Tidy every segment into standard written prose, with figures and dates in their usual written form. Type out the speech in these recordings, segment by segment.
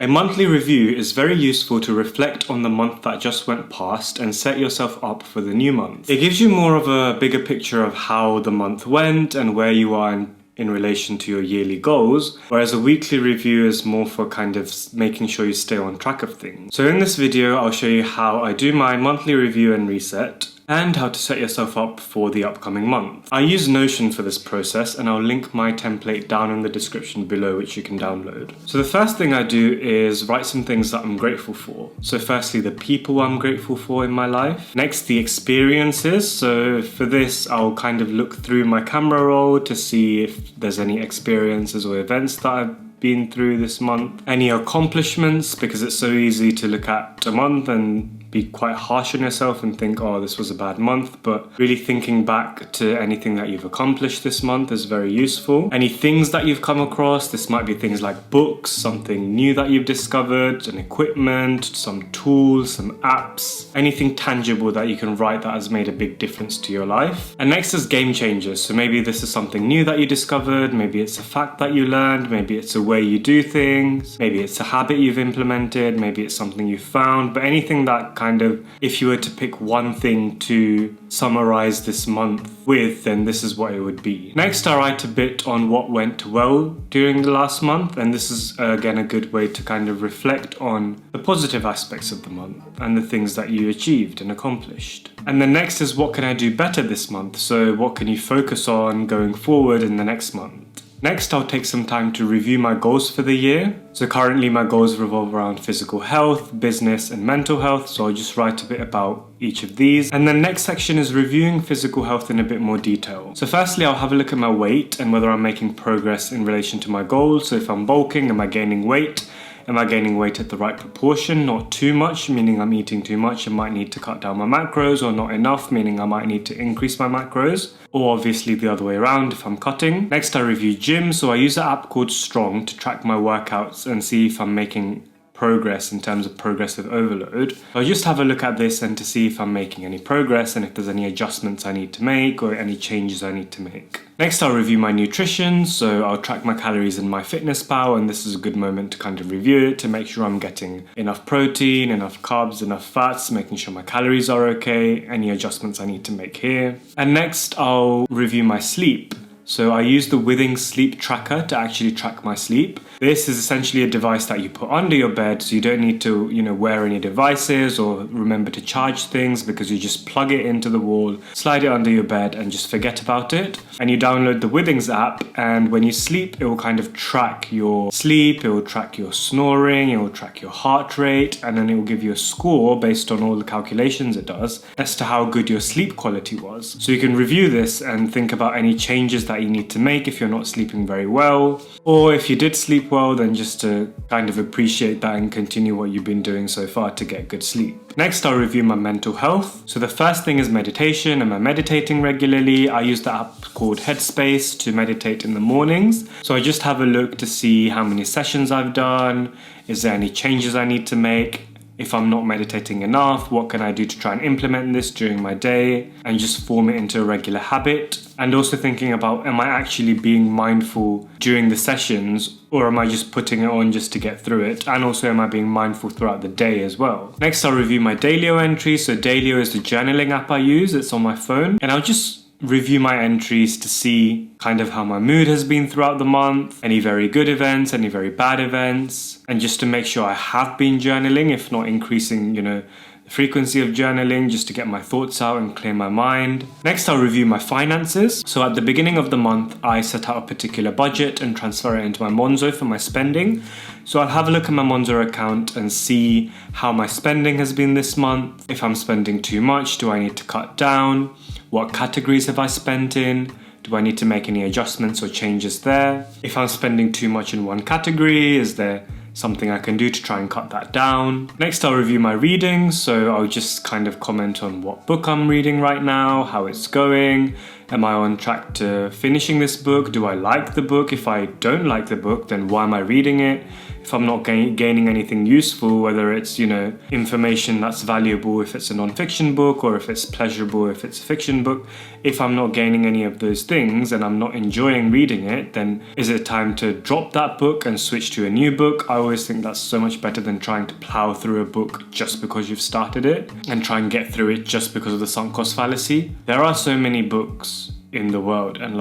A monthly review is very useful to reflect on the month that just went past and set yourself up for the new month. It gives you more of a bigger picture of how the month went and where you are in relation to your yearly goals, whereas a weekly review is more for kind of making sure you stay on track of things. So in this video, I'll show you how I do my monthly review and reset, and how to set yourself up for the upcoming month. I use Notion for this process, and I'll link my template down in the description below, which you can download. So the first thing I do is write some things that I'm grateful for. So firstly, the people I'm grateful for in my life. Next, the experiences. So for this, I'll kind of look through my camera roll to see if there's any experiences or events that I've been through this month. Any accomplishments, because it's so easy to look at a month and be quite harsh on yourself and think, oh, this was a bad month, but really thinking back to anything that you've accomplished this month is very useful. Any things that you've come across, this might be things like books, something new that you've discovered, an equipment, some tools, some apps, anything tangible that you can write that has made a big difference to your life. And next is game changers. So maybe this is something new that you discovered, maybe it's a fact that you learned, maybe it's a way you do things, maybe it's a habit you've implemented, maybe it's something you found, but anything that kind of, if you were to pick one thing to summarize this month with, then this is what it would be. Next, I write a bit on what went well during the last month, and this is again a good way to kind of reflect on the positive aspects of the month and the things that you achieved and accomplished. And then next is what can I do better this month? So what can you focus on going forward in the next month? Next, I'll take some time to review my goals for the year. So currently my goals revolve around physical health, business and mental health. So I'll just write a bit about each of these. And the next section is reviewing physical health in a bit more detail. So firstly, I'll have a look at my weight and whether I'm making progress in relation to my goals. So if I'm bulking, am I gaining weight? Am I gaining weight at the right proportion? Not too much, meaning I'm eating too much and might need to cut down my macros, or not enough, meaning I might need to increase my macros, or obviously the other way around if I'm cutting. Next, I review gym. So I use an app called Strong to track my workouts and see if I'm making progress in terms of progressive overload. I'll just have a look at this and to see if I'm making any progress and if there's any adjustments I need to make or any changes I need to make. Next, I'll review my nutrition. So I'll track my calories in MyFitnessPal, and this is a good moment to kind of review it to make sure I'm getting enough protein, enough carbs, enough fats, making sure my calories are okay, any adjustments I need to make here. And next, I'll review my sleep. So I use the Withing sleep tracker to actually track my sleep. This is essentially a device that you put under your bed, so you don't need to, wear any devices or remember to charge things, because you just plug it into the wall, slide it under your bed and just forget about it. And you download the Withings app, and when you sleep, it will kind of track your sleep, it will track your snoring, it will track your heart rate, and then it will give you a score based on all the calculations it does as to how good your sleep quality was. So you can review this and think about any changes that you need to make if you're not sleeping very well, or if you did sleep well, then just to kind of appreciate that and continue what you've been doing so far to get good sleep. Next, I'll review my mental health. So the first thing is meditation. Am I meditating regularly? I use the app called Headspace to meditate in the mornings. So I just have a look to see how many sessions I've done. Is there any changes I need to make? If I'm not meditating enough, what can I do to try and implement this during my day and just form it into a regular habit? And also thinking about, am I actually being mindful during the sessions, or am I just putting it on just to get through it? And also, am I being mindful throughout the day as well? Next, I'll review my Dailyo entries. So Dailyo is the journaling app I use. It's on my phone. And I'll just review my entries to see kind of how my mood has been throughout the month, any very good events, any very bad events, and just to make sure I have been journaling, if not increasing, the frequency of journaling, just to get my thoughts out and clear my mind. Next, I'll review my finances. So at the beginning of the month, I set out a particular budget and transfer it into my Monzo for my spending. So I'll have a look at my Monzo account and see how my spending has been this month. If I'm spending too much, do I need to cut down? What categories have I spent in? Do I need to make any adjustments or changes there? If I'm spending too much in one category, is there something I can do to try and cut that down? Next, I'll review my reading. So I'll just kind of comment on what book I'm reading right now, how it's going. Am I on track to finishing this book? Do I like the book? If I don't like the book, then why am I reading it? if I'm not gaining anything useful, whether it's, information that's valuable if it's a non-fiction book, or if it's pleasurable if it's a fiction book, if I'm not gaining any of those things and I'm not enjoying reading it, then is it time to drop that book and switch to a new book? I always think that's so much better than trying to plow through a book just because you've started it and try and get through it just because of the sunk cost fallacy. There are so many books in the world, and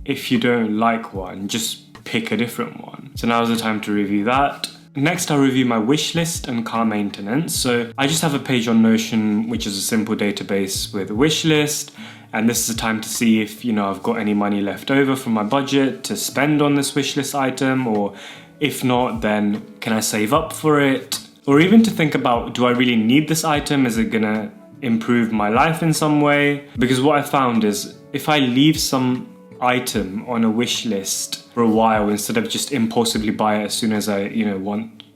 if you don't like one, just pick a different one. So now's the time to review that. Next, I'll review my wish list and car maintenance. So I just have a page on Notion, which is a simple database with a wish list. And this is a time to see if, I've got any money left over from my budget to spend on this wish list item, or if not, then can I save up for it? Or even to think about, do I really need this item? Is it gonna improve my life in some way? Because what I found is if I leave some item on a wish list for a while instead of just impulsively buy it as soon as I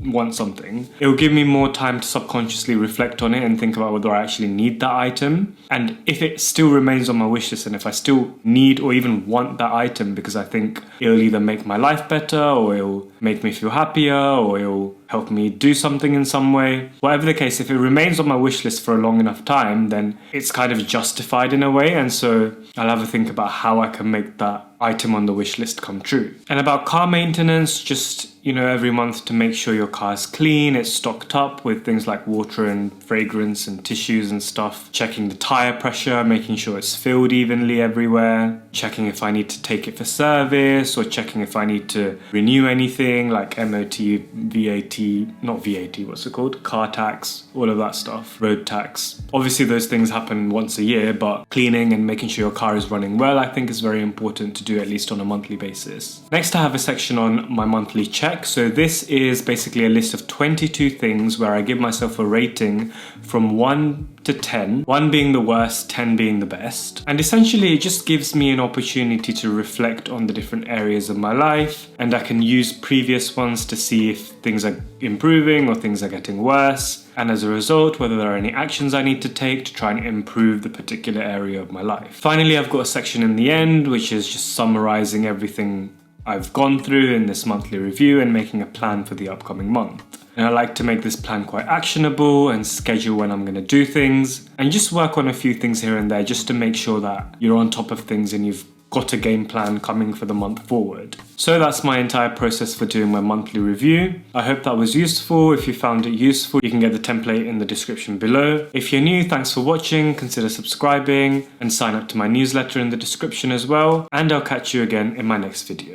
want something, it will give me more time to subconsciously reflect on it and think about whether I actually need that item. And if it still remains on my wish list, and if I still need or even want that item because I think it'll either make my life better, or it'll make me feel happier, or it'll help me do something in some way, whatever the case, if it remains on my wish list for a long enough time, then it's kind of justified in a way. And so I'll have a think about how I can make that item on the wish list come true. And about car maintenance, just every month to make sure your car is clean, it's stocked up with things like water and fragrance and tissues and stuff, checking the tire pressure, making sure it's filled evenly everywhere, checking if I need to take it for service, or checking if I need to renew anything like MOT, VAT, not VAT, what's it called? Car tax, all of that stuff, road tax. Obviously those things happen once a year, but cleaning and making sure your car is running well, I think is very important to do at least on a monthly basis. Next, I have a section on my monthly check. So this is basically a list of 22 things where I give myself a rating from 1 to 10, 1 being the worst, 10 being the best. And essentially it just gives me an opportunity to reflect on the different areas of my life, and I can use previous ones to see if things are improving or things are getting worse, and as a result, whether there are any actions I need to take to try and improve the particular area of my life. Finally, I've got a section in the end which is just summarizing everything I've gone through in this monthly review and making a plan for the upcoming month. And I like to make this plan quite actionable and schedule when I'm going to do things, and just work on a few things here and there just to make sure that you're on top of things and you've got a game plan coming for the month forward. So that's my entire process for doing my monthly review. I hope that was useful. If you found it useful, you can get the template in the description below. If you're new, thanks for watching. Consider subscribing and sign up to my newsletter in the description as well. And I'll catch you again in my next video.